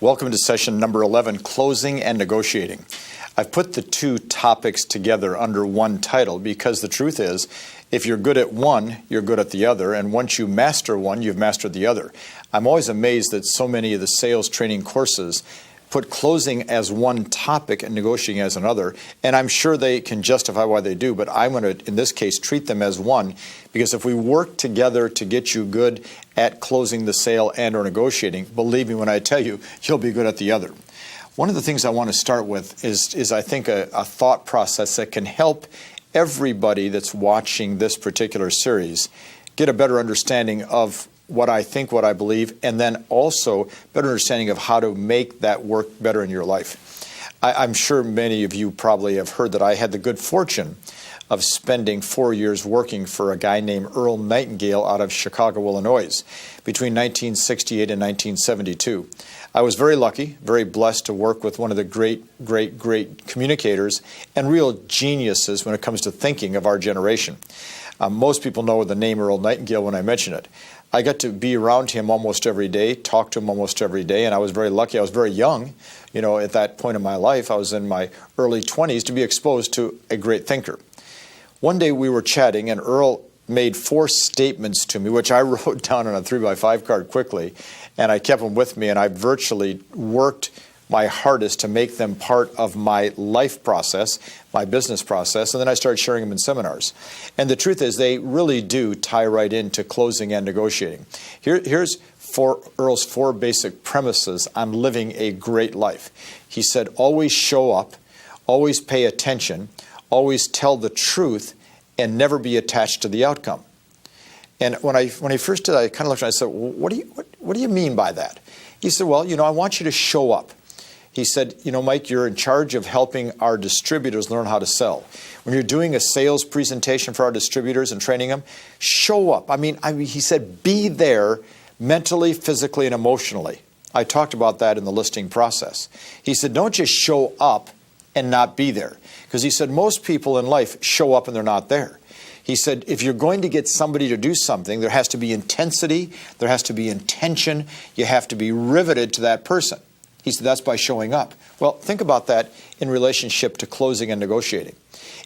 Welcome to session number 11, Closing and Negotiating. I've put the two topics together under one title because the truth is, if you're good at one, you're good at the other, and once you master one, you've mastered the other. I'm always amazed that so many of the sales training courses put closing as one topic and negotiating as another, and I'm sure they can justify why they do, but I'm going to, in this case, treat them as one, because if we work together to get you good at closing the sale and or negotiating, believe me when I tell you, you'll be good at the other. One of the things I want to start with is I think, a thought process that can help everybody that's watching this particular series get a better understanding of what I think, what I believe, and then also better understanding of how to make that work better in your life. I'm sure many of you probably have heard that I had the good fortune of spending 4 years working for a guy named Earl Nightingale out of Chicago, Illinois, between 1968 and 1972. I was very lucky, very blessed to work with one of the great communicators and real geniuses when it comes to thinking of our generation. Most people know the name Earl Nightingale when I mention it. I got to be around him almost every day, talk to him almost every day, and I was very lucky. I was very young, at that point in my life. I was in my early 20s to be exposed to a great thinker. One day we were chatting, and Earl made 4 statements to me, which I wrote down on a 3x5 card quickly, and I kept them with me, and I virtually worked my hardest to make them part of my life process, my business process, and then I started sharing them in seminars. And the truth is, they really do tie right into closing and negotiating. Here's Earl's 4 basic premises on living a great life. He said, always show up, always pay attention, always tell the truth, and never be attached to the outcome. And when I first did, I kind of looked at it and I said, well, what do you mean by that? He said, well, I want you to show up. He said, Mike, you're in charge of helping our distributors learn how to sell. When you're doing a sales presentation for our distributors and training them, show up. He said, be there mentally, physically, and emotionally. I talked about that in the listing process. He said, don't just show up and not be there. Because he said, most people in life show up and they're not there. He said, if you're going to get somebody to do something, there has to be intensity, there has to be intention, you have to be riveted to that person. He said, that's by showing up. Well, think about that in relationship to closing and negotiating.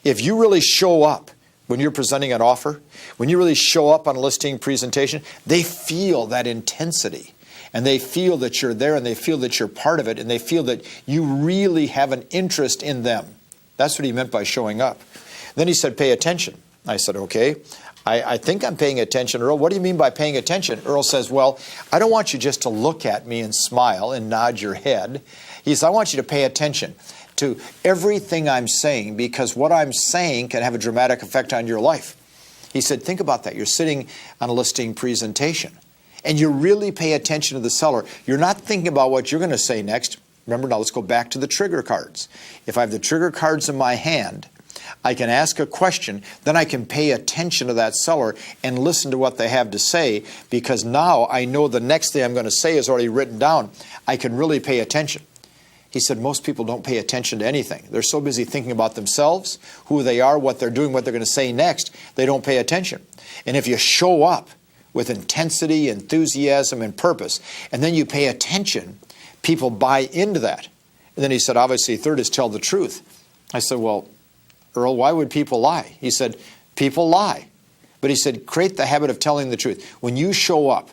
If you really show up when you're presenting an offer, when you really show up on a listing presentation, they feel that intensity. And they feel that you're there, and they feel that you're part of it, and they feel that you really have an interest in them. That's what he meant by showing up. Then he said, pay attention. I said, okay. I think I'm paying attention, Earl. What do you mean by paying attention? Earl says, well, I don't want you just to look at me and smile and nod your head. He says, I want you to pay attention to everything I'm saying, because what I'm saying can have a dramatic effect on your life. He said, think about that. You're sitting on a listing presentation, and you really pay attention to the seller. You're not thinking about what you're going to say next. Remember, now let's go back to the trigger cards. If I have the trigger cards in my hand, I can ask a question, then I can pay attention to that seller and listen to what they have to say, because now I know the next thing I'm going to say is already written down. I can really pay attention. He said most people don't pay attention to anything. They're so busy thinking about themselves, who they are, what they're doing, what they're going to say next, they don't pay attention. And if you show up with intensity, enthusiasm, and purpose, and then you pay attention, people buy into that. And then he said, obviously, third is tell the truth. I said, well, Earl, why would people lie? He said, people lie. But he said, create the habit of telling the truth. When you show up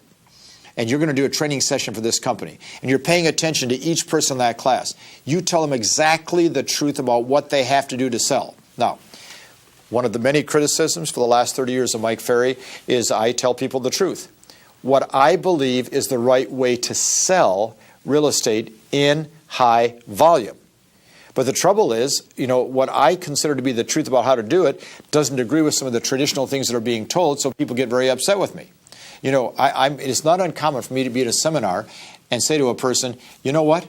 and you're going to do a training session for this company and you're paying attention to each person in that class, you tell them exactly the truth about what they have to do to sell. Now, one of the many criticisms for the last 30 years of Mike Ferry is I tell people the truth. What I believe is the right way to sell real estate in high volume. But the trouble is, what I consider to be the truth about how to do it doesn't agree with some of the traditional things that are being told, so people get very upset with me. It's not uncommon for me to be at a seminar and say to a person, you know what?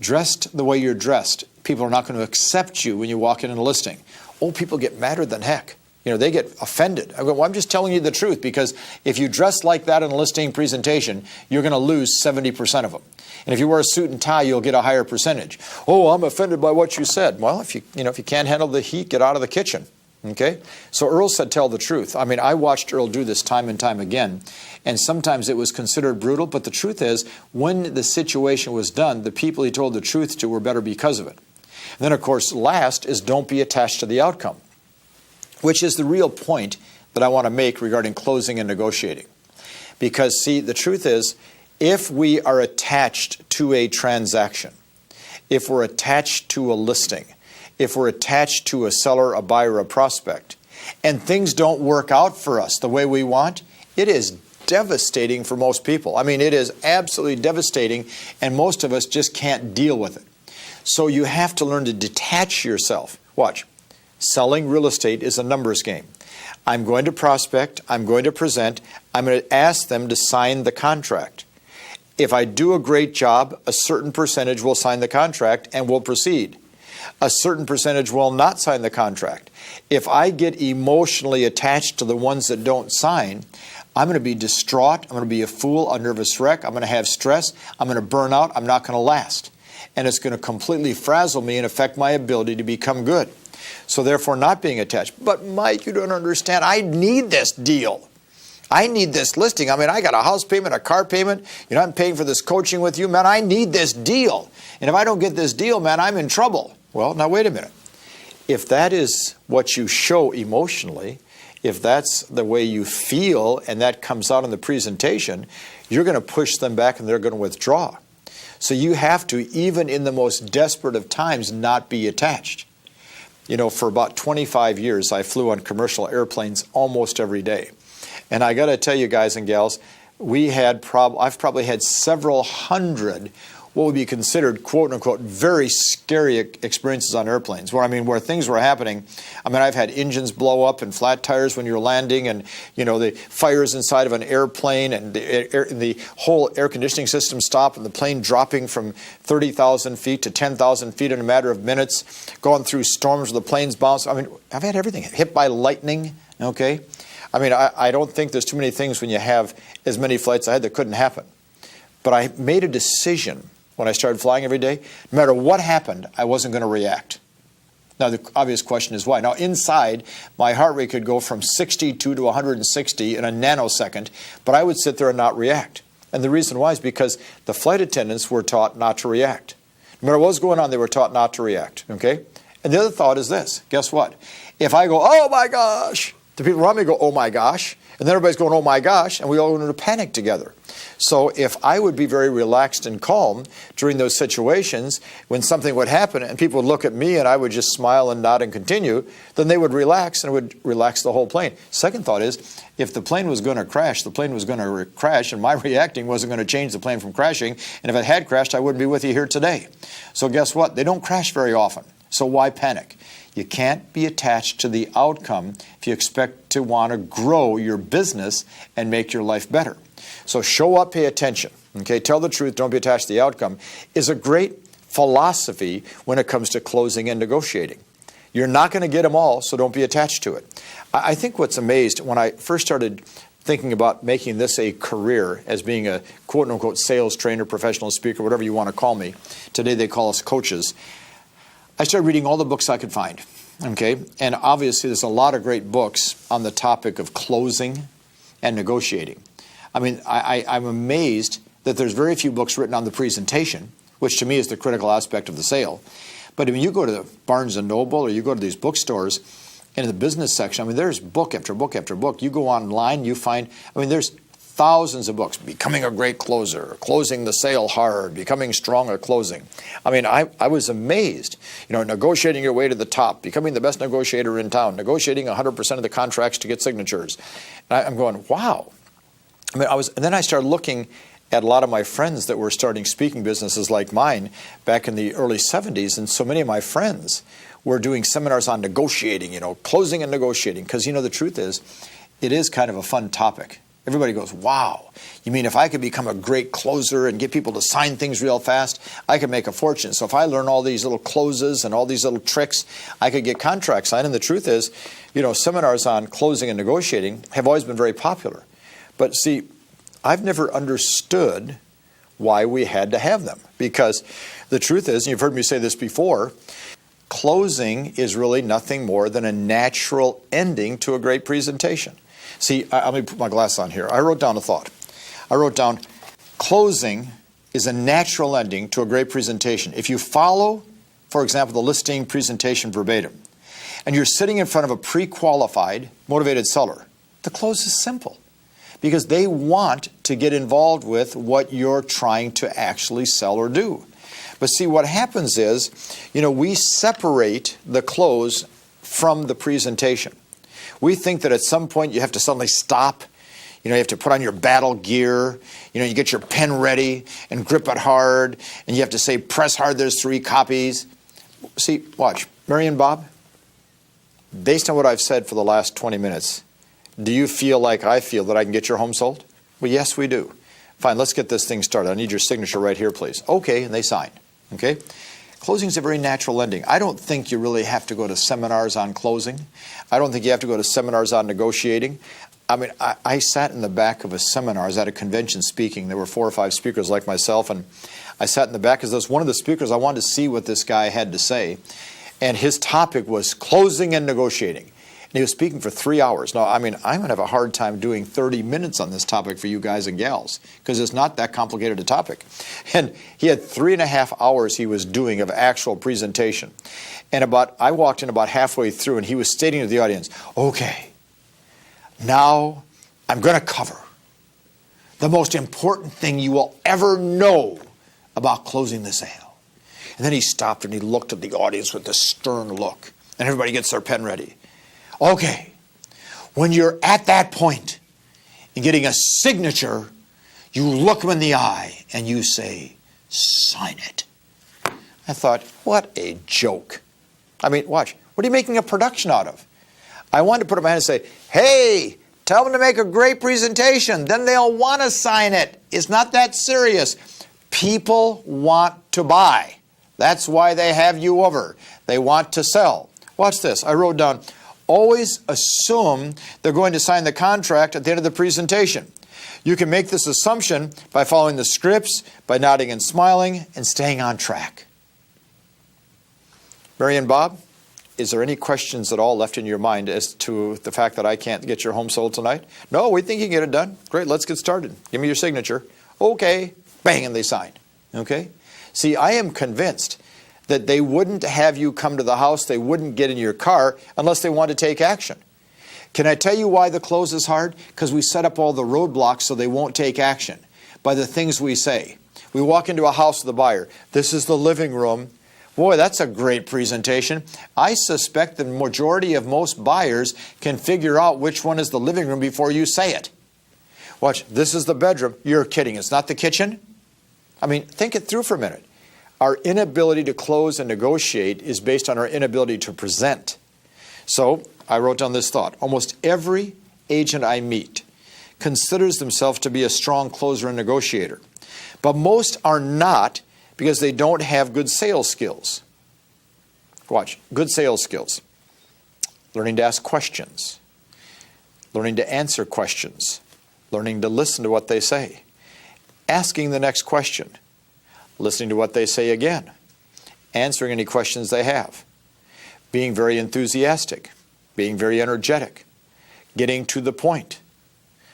Dressed the way you're dressed, people are not going to accept you when you walk in a listing. Oh, people get madder than heck. They get offended. I go, well, I'm just telling you the truth, because if you dress like that in a listing presentation, you're going to lose 70% of them. And if you wear a suit and tie, you'll get a higher percentage. Oh, I'm offended by what you said. Well, if you can't handle the heat, get out of the kitchen. Okay? So Earl said, tell the truth. I mean, I watched Earl do this time and time again, and sometimes it was considered brutal, but the truth is, when the situation was done, the people he told the truth to were better because of it. And then, of course, last is don't be attached to the outcome, which is the real point that I want to make regarding closing and negotiating. Because, see, the truth is, if we are attached to a transaction, if we're attached to a listing, if we're attached to a seller, a buyer, a prospect, and things don't work out for us the way we want, it is devastating for most people. I mean, it is absolutely devastating, and most of us just can't deal with it. So you have to learn to detach yourself. Watch. Selling real estate is a numbers game. I'm going to prospect, I'm going to present, I'm going to ask them to sign the contract. If I do a great job, a certain percentage will sign the contract and will proceed. A certain percentage will not sign the contract. If I get emotionally attached to the ones that don't sign, I'm going to be distraught, I'm going to be a fool, a nervous wreck, I'm going to have stress, I'm going to burn out, I'm not going to last. And it's going to completely frazzle me and affect my ability to become good. So therefore, not being attached. But Mike, you don't understand. I need this deal. I need this listing. I mean, I got a house payment, a car payment. You know, I'm paying for this coaching with you. Man, I need this deal. And if I don't get this deal, man, I'm in trouble. Well, now wait a minute. If that is what you show emotionally, if that's the way you feel and that comes out in the presentation, you're going to push them back and they're going to withdraw. So you have to, even in the most desperate of times, not be attached. You know, for about 25 years, I flew on commercial airplanes almost every day. And I got to tell you guys and gals, I've probably had several hundred what would be considered, quote unquote, very scary experiences on airplanes, where things were happening. I mean, I've had engines blow up and flat tires when you're landing, and you know, the fires inside of an airplane, and the whole air conditioning system stop, and the plane dropping from 30,000 feet to 10,000 feet in a matter of minutes, going through storms where the planes bounce. I mean, I've had everything. Hit by lightning, okay? I mean, I don't think there's too many things when you have as many flights I had that couldn't happen. But I made a decision when I started flying every day, no matter what happened, I wasn't going to react. Now, the obvious question is why. Now, inside, my heart rate could go from 62 to 160 in a nanosecond, but I would sit there and not react. And the reason why is because the flight attendants were taught not to react. No matter what was going on, they were taught not to react, okay? And the other thought is this. Guess what? If I go, oh my gosh, the people around me go, oh my gosh, and then everybody's going, oh my gosh, and we all go into panic together. So if I would be very relaxed and calm during those situations, when something would happen and people would look at me and I would just smile and nod and continue, then they would relax and it would relax the whole plane. Second thought is, if the plane was going to crash, the plane was going to crash, and my reacting wasn't going to change the plane from crashing. And if it had crashed, I wouldn't be with you here today. So guess what? They don't crash very often. So why panic? You can't be attached to the outcome if you expect to want to grow your business and make your life better. So show up, pay attention. Okay, tell the truth, don't be attached to the outcome is a great philosophy when it comes to closing and negotiating. You're not going to get them all, so don't be attached to it. I think what's amazed, when I first started thinking about making this a career as being a quote-unquote sales trainer, professional speaker, whatever you want to call me. Today they call us coaches. I started reading all the books I could find, okay? And obviously there's a lot of great books on the topic of closing and negotiating. I mean, I'm amazed that there's very few books written on the presentation, which to me is the critical aspect of the sale. But when you go to Barnes & Noble or you go to these bookstores, and in the business section, I mean, there's book after book after book. You go online, you find, I mean, there's thousands of books. Becoming a great closer, closing the sale hard, becoming strong at closing. I mean, I was amazed. You know, negotiating your way to the top, becoming the best negotiator in town, negotiating 100% of the contracts to get signatures. And I'm going, wow. I mean, and then I started looking at a lot of my friends that were starting speaking businesses like mine back in the early 70s, and so many of my friends were doing seminars on negotiating, you know, closing and negotiating, because, you know, the truth is, it is kind of a fun topic. Everybody goes, wow, you mean if I could become a great closer and get people to sign things real fast, I could make a fortune. So if I learn all these little closes and all these little tricks, I could get contracts signed. And the truth is, you know, seminars on closing and negotiating have always been very popular. But see, I've never understood why we had to have them. Because the truth is, and you've heard me say this before, closing is really nothing more than a natural ending to a great presentation. See, let me put my glass on here. I wrote down a thought. I wrote down, closing is a natural ending to a great presentation. If you follow, for example, the listing presentation verbatim, and you're sitting in front of a pre-qualified, motivated seller, the close is simple because they want to get involved with what you're trying to actually sell or do. But see, what happens is, we separate the close from the presentation. We think that at some point you have to suddenly stop. You have to put on your battle gear. You get your pen ready and grip it hard. And you have to say, press hard, there's 3 copies. See, watch. Mary and Bob, based on what I've said for the last 20 minutes, do you feel like I feel that I can get your home sold? Well, yes, we do. Fine, let's get this thing started. I need your signature right here, please. Okay, and they sign. Okay? Closing is a very natural ending. I don't think you really have to go to seminars on closing. I don't think you have to go to seminars on negotiating. I mean, I sat in the back of a seminar. I was at a convention speaking. There were 4 or 5 speakers like myself, and I sat in the back because there was one of the speakers. I wanted to see what this guy had to say, and his topic was closing and negotiating. And he was speaking for 3 hours. Now, I mean, I'm going to have a hard time doing 30 minutes on this topic for you guys and gals because it's not that complicated a topic. And he had 3.5 hours he was doing of actual presentation. And I walked in about halfway through, and he was stating to the audience, okay, now I'm going to cover the most important thing you will ever know about closing the sale. And then he stopped and he looked at the audience with a stern look. And everybody gets their pen ready. Okay, when you're at that point in getting a signature, you look them in the eye and you say, sign it. I thought, what a joke. I mean, watch. What are you making a production out of? I wanted to put up my hand and say, hey, tell them to make a great presentation. Then they'll want to sign it. It's not that serious. People want to buy. That's why they have you over. They want to sell. Watch this. I wrote down, always assume they're going to sign the contract at the end of the presentation. You can make this assumption by following the scripts, by nodding and smiling, and staying on track. Mary and Bob, is there any questions at all left in your mind as to the fact that I can't get your home sold tonight? No, we think you can get it done. Great, let's get started. Give me your signature. Okay, bang, and they sign. Okay? See, I am convinced that they wouldn't have you come to the house, they wouldn't get in your car unless they want to take action. Can I tell you why the close is hard? Because we set up all the roadblocks so they won't take action by the things we say. We walk into a house with a buyer. This is the living room. Boy, that's a great presentation. I suspect the majority of most buyers can figure out which one is the living room before you say it. Watch, this is the bedroom. You're kidding. It's not the kitchen? I mean, think it through for a minute. Our inability to close and negotiate is based on our inability to present. So I wrote down this thought. Almost every agent I meet considers themselves to be a strong closer and negotiator. But most are not because they don't have good sales skills. Watch, good sales skills. Learning to ask questions. Learning to answer questions. Learning to listen to what they say. Asking the next question. Listening to what they say again, answering any questions they have, being very enthusiastic, being very energetic, getting to the point.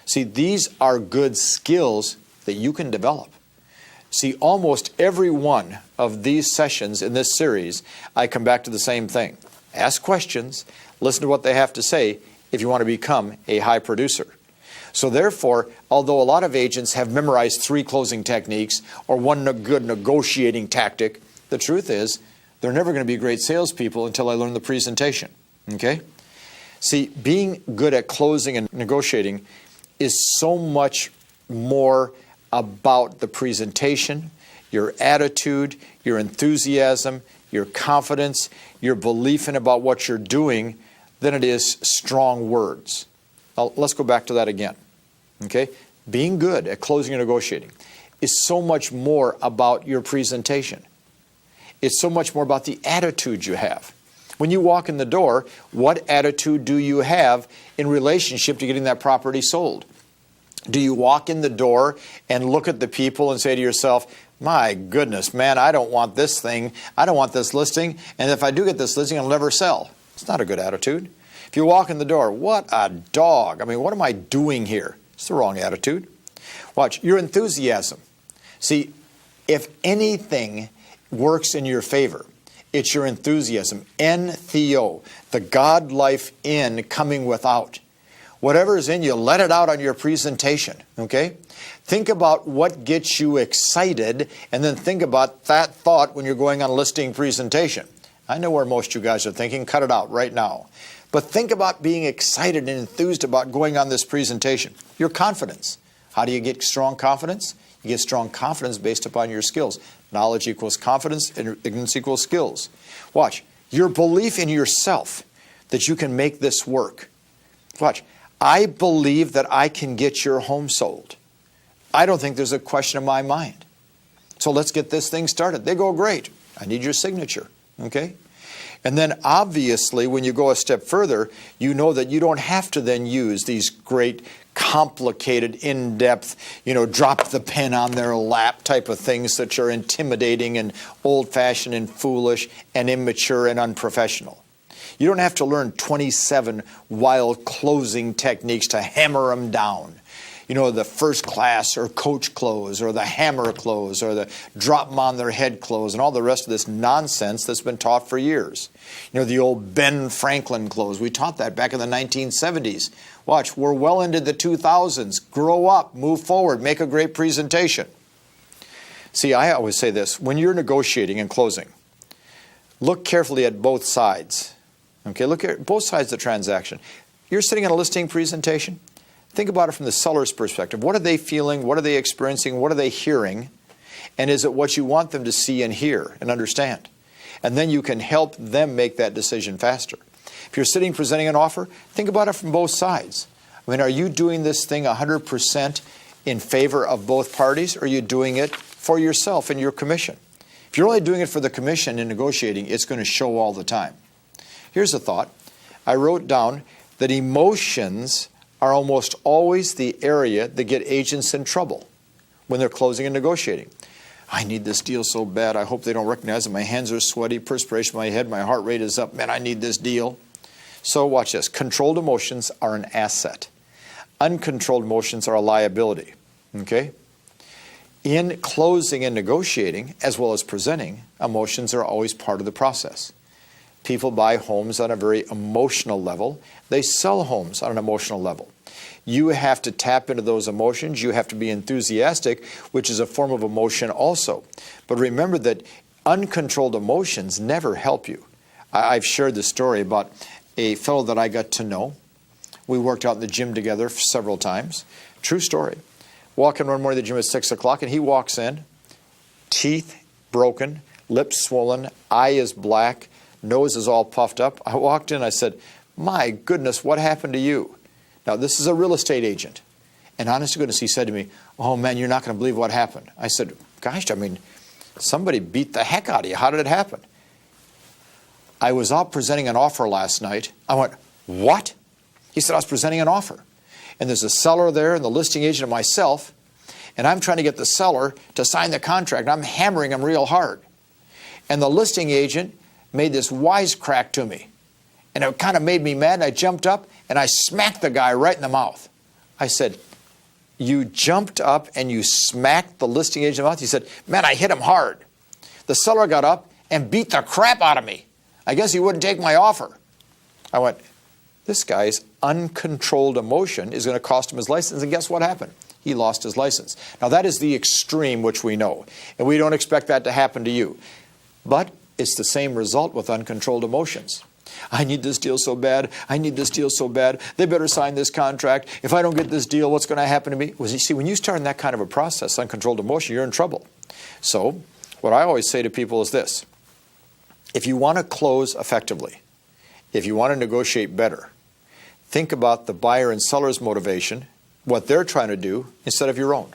See, these are good skills that you can develop. See, almost every one of these sessions in this series, I come back to the same thing. Ask questions, listen to what they have to say if you want to become a high producer. So therefore, although a lot of agents have memorized 3 closing techniques or one good negotiating tactic, the truth is they're never going to be great salespeople until I learn the presentation. Okay? See, being good at closing and negotiating is so much more about the presentation, your attitude, your enthusiasm, your confidence, your belief in about what you're doing than it is strong words. Now, let's go back to that again. Okay? Being good at closing and negotiating is so much more about your presentation. It's so much more about the attitude you have. When you walk in the door, what attitude do you have in relationship to getting that property sold? Do you walk in the door and look at the people and say to yourself, my goodness, man, I don't want this thing. I don't want this listing. And if I do get this listing, I'll never sell. It's not a good attitude. If you walk in the door, what a dog. I mean, what am I doing here? It's the wrong attitude. Watch, your enthusiasm. See, if anything works in your favor, it's your enthusiasm. En-theo, the God life in coming without. Whatever is in you, let it out on your presentation, okay? Think about what gets you excited, and then think about that thought when you're going on a listing presentation. I know where most of you guys are thinking. Cut it out right now. But think about being excited and enthused about going on this presentation. Your confidence. How do you get strong confidence? You get strong confidence based upon your skills. Knowledge equals confidence, and ignorance equals skills. Watch. Your belief in yourself that you can make this work. Watch. I believe that I can get your home sold. I don't think there's a question in my mind. So let's get this thing started. They go, great. I need your signature. Okay? And then obviously when you go a step further, you know that you don't have to then use these great, complicated, in-depth, drop the pen on their lap type of things that are intimidating and old-fashioned and foolish and immature and unprofessional. You don't have to learn 27 wild closing techniques to hammer them down. The first class or coach close or the hammer close or the drop them on their head close and all the rest of this nonsense that's been taught for years. The old Ben Franklin close. We taught that back in the 1970s. Watch, we're well into the 2000s. Grow up, move forward, make a great presentation. See, I always say this. When you're negotiating and closing, look carefully at both sides. Okay, look at both sides of the transaction. You're sitting in a listing presentation. Think about it from the seller's perspective. What are they feeling? What are they experiencing? What are they hearing? And is it what you want them to see and hear and understand? And then you can help them make that decision faster. If you're sitting presenting an offer, think about it from both sides. I mean, are you doing this thing 100% in favor of both parties, or are you doing it for yourself and your commission? If you're only doing it for the commission in negotiating, it's going to show all the time. Here's a thought. I wrote down that emotions are almost always the area that get agents in trouble when they're closing and negotiating. I need this deal so bad. I hope they don't recognize it. My hands are sweaty, perspiration in my head, my heart rate is up. Man, I need this deal. So watch this. Controlled emotions are an asset. Uncontrolled emotions are a liability. Okay? In closing and negotiating, as well as presenting, emotions are always part of the process. People buy homes on a very emotional level. They sell homes on an emotional level. You have to tap into those emotions. You have to be enthusiastic, which is a form of emotion also. But remember that uncontrolled emotions never help you. I've shared the story about a fellow that I got to know. We worked out in the gym together several times. True story. Walking one morning to the gym at 6 o'clock, and he walks in, teeth broken, lips swollen, eye is black, nose is all puffed up. I walked in, I said, my goodness, what happened to you? Now, this is a real estate agent. And honest to goodness, he said to me, oh man, you're not going to believe what happened. I said, gosh, somebody beat the heck out of you. How did it happen? I was out presenting an offer last night. I went, what? He said, I was presenting an offer. And there's a seller there and the listing agent and myself. And I'm trying to get the seller to sign the contract. I'm hammering him real hard. And the listing agent made this wisecrack to me. And it kind of made me mad. And I jumped up and I smacked the guy right in the mouth. I said, you jumped up and you smacked the listing agent in the mouth? He said, man, I hit him hard. The seller got up and beat the crap out of me. I guess he wouldn't take my offer. I went, this guy's uncontrolled emotion is going to cost him his license. And guess what happened? He lost his license. Now, that is the extreme which we know. And we don't expect that to happen to you. But it's the same result with uncontrolled emotions. I need this deal so bad. I need this deal so bad. They better sign this contract. If I don't get this deal, what's going to happen to me? Well, you see, when you start in that kind of a process, uncontrolled emotion, you're in trouble. So what I always say to people is this. If you want to close effectively, if you want to negotiate better, think about the buyer and seller's motivation, what they're trying to do instead of your own.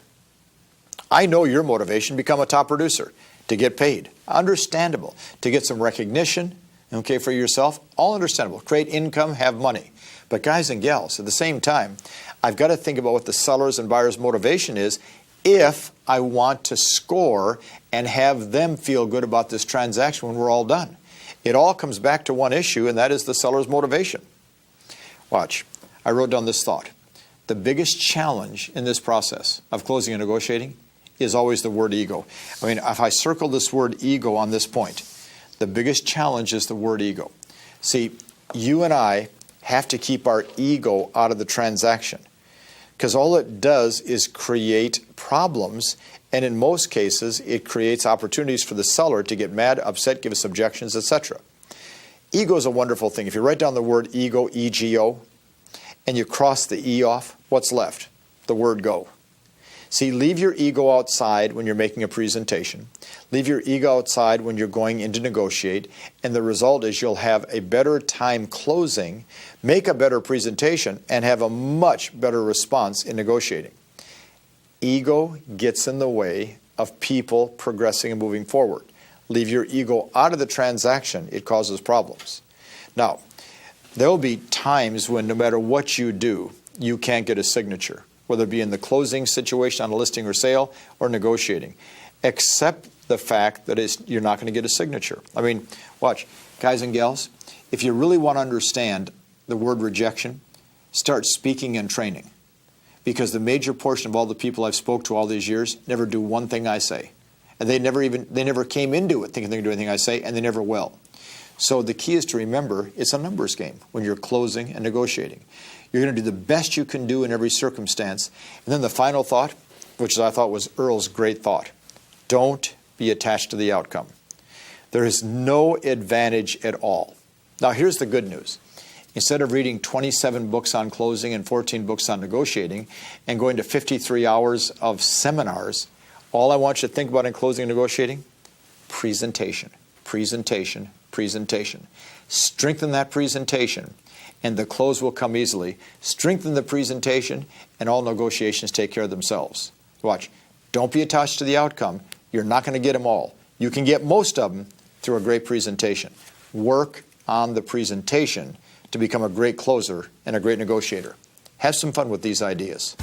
I know your motivation, become a top producer, to get paid. Understandable. To get some recognition, okay, for yourself, all understandable. Create income, have money. But guys and gals, at the same time, I've got to think about what the seller's and buyer's motivation is if I want to score and have them feel good about this transaction when we're all done. It all comes back to one issue, and that is the seller's motivation. Watch. I wrote down this thought. The biggest challenge in this process of closing and negotiating is always the word ego. I mean, if I circle this word ego on this point, the biggest challenge is the word ego. See, you and I have to keep our ego out of the transaction, because all it does is create problems, and in most cases, it creates opportunities for the seller to get mad, upset, give us objections, etc. Ego is a wonderful thing. If you write down the word ego, E-G-O, and you cross the E off, what's left? The word go. See, leave your ego outside when you're making a presentation. Leave your ego outside when you're going in to negotiate, and the result is you'll have a better time closing, make a better presentation, and have a much better response in negotiating. Ego gets in the way of people progressing and moving forward. Leave your ego out of the transaction, it causes problems. Now, there will be times when no matter what you do, you can't get a signature, whether it be in the closing situation on a listing or sale or negotiating. Accept the fact that you're not going to get a signature. I mean, watch, guys and gals, if you really want to understand the word rejection, start speaking and training. Because the major portion of all the people I've spoke to all these years never do one thing I say. And they never came into it thinking they can do anything I say, and they never will. So the key is to remember it's a numbers game when you're closing and negotiating. You're going to do the best you can do in every circumstance. And then the final thought, which I thought was Earl's great thought, don't be attached to the outcome. There is no advantage at all. Now here's the good news. Instead of reading 27 books on closing and 14 books on negotiating and going to 53 hours of seminars, all I want you to think about in closing and negotiating, presentation, presentation, presentation. Strengthen that presentation and the close will come easily. Strengthen the presentation and all negotiations take care of themselves. Watch. Don't be attached to the outcome. You're not going to get them all. You can get most of them through a great presentation. Work on the presentation to become a great closer and a great negotiator. Have some fun with these ideas.